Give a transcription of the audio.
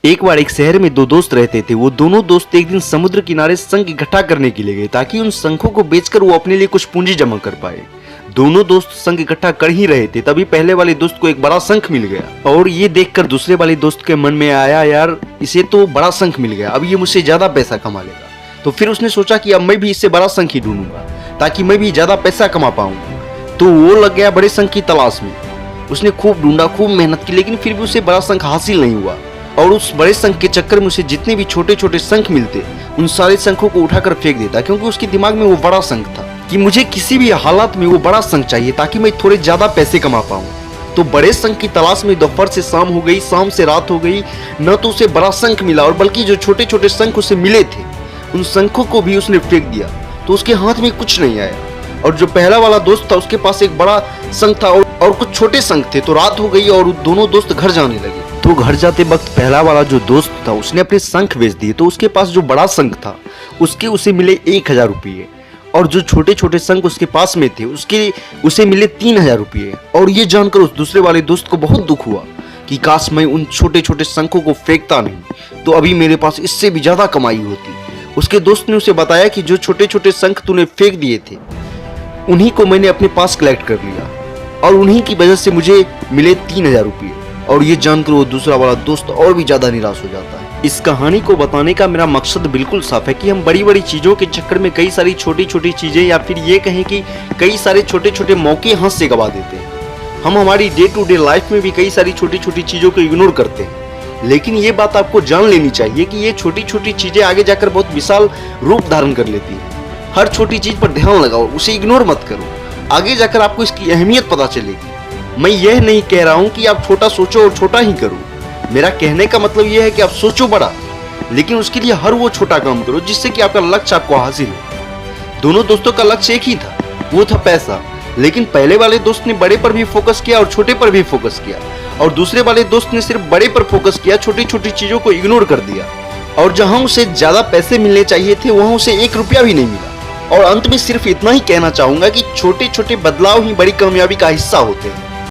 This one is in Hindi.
एक बार एक शहर में दो दोस्त रहते थे। वो दोनों दोस्त एक दिन समुद्र किनारे शंख इकट्ठा करने के लिए गए ताकि उन शंखों को बेचकर वो अपने लिए कुछ पूंजी जमा कर पाए। दोनों दोस्त शंख इकट्ठा कर ही रहे थे, तभी पहले वाले दोस्त को एक बड़ा शंख मिल गया और ये देखकर दूसरे वाले दोस्त के मन में आया, यार इसे तो बड़ा शंख मिल गया, अब ये मुझसे ज्यादा पैसा कमा लेगा। तो फिर उसने सोचा कि अब मैं भी इससे बड़ा शंख ही ढूंढूंगा ताकि मैं भी ज्यादा पैसा कमा पाऊँ। तो वो लग गया बड़े शंख की तलाश में। उसने खूब ढूंढा, खूब मेहनत की, लेकिन फिर भी उसे बड़ा शंख हासिल नहीं हुआ। और उस बड़े शंख के चक्कर में उसे जितने भी छोटे छोटे शंख मिलते उन सारे शंखों को उठाकर फेंक देता, क्योंकि उसके दिमाग में वो बड़ा शंख था कि मुझे किसी भी हालात में वो बड़ा शंख चाहिए ताकि मैं थोड़े ज्यादा पैसे कमा पाऊं। तो बड़े शंख की तलाश में दोपहर से शाम हो गई, शाम से रात हो गई, न तो उसे बड़ा शंख मिला और बल्कि जो छोटे छोटे शंख उसे मिले थे उन शंखों को भी उसने फेंक दिया। तो उसके हाथ में कुछ नहीं आया। और जो पहला वाला दोस्त था उसके पास एक बड़ा शंख था और कुछ छोटे शंख थे। तो रात हो गई और दोनों दोस्त घर जाने लगे। तो घर जाते वक्त पहला वाला जो दोस्त था उसने अपने शंख बेच दिए। तो उसके पास जो बड़ा शंख था उसे मिले 1000 रुपये और जो छोटे छोटे शंख उसके पास में थे उसे मिले 3000 रुपये। और ये जानकर उस दूसरे वाले दोस्त को बहुत दुख हुआ कि काश मैं उन छोटे छोटे शंखों को फेंकता नहीं तो अभी मेरे पास इससे भी ज्यादा कमाई होती। उसके दोस्त ने उसे बताया कि जो छोटे छोटे शंख तूने फेंक दिए थे उन्हीं को मैंने अपने पास कलेक्ट कर लिया और उन्हीं की वजह से मुझे मिले 3000 रुपये। और ये जानकर वो दूसरा वाला दोस्त और भी ज्यादा निराश हो जाता है। इस कहानी को बताने का मेरा मकसद बिल्कुल साफ है कि हम बड़ी बड़ी चीजों के चक्कर में कई सारी छोटी छोटी चीजें या फिर ये कहें कि कई सारे छोटे छोटे मौके हाथ से गवा देते हैं। हम हमारी डे टू डे लाइफ में भी कई सारी छोटी छोटी चीजों को इग्नोर करते हैं, लेकिन ये बात आपको जान लेनी चाहिए कि ये छोटी छोटी चीजें आगे जाकर बहुत विशाल रूप धारण कर लेती है। हर छोटी चीज पर ध्यान लगाओ, उसे इग्नोर मत करो, आगे जाकर आपको इसकी अहमियत पता चलेगी। मैं यह नहीं कह रहा हूं कि आप छोटा सोचो और छोटा ही करो। मेरा कहने का मतलब यह है कि आप सोचो बड़ा, लेकिन उसके लिए हर वो छोटा काम करो जिससे कि आपका लक्ष्य आपको हासिल हो। दोनों दोस्तों का लक्ष्य एक ही था, वो था पैसा। लेकिन पहले वाले दोस्त ने बड़े पर भी फोकस किया और छोटे पर भी फोकस किया, और दूसरे वाले दोस्त ने सिर्फ बड़े पर फोकस किया, छोटी छोटी चीजों को इग्नोर कर दिया। और जहां उसे ज्यादा पैसे मिलने चाहिए थे वहां उसे 1 रुपया भी नहीं मिला। और अंत में सिर्फ इतना ही कहना चाहूंगा कि छोटे छोटे बदलाव ही बड़ी कामयाबी का हिस्सा होते हैं।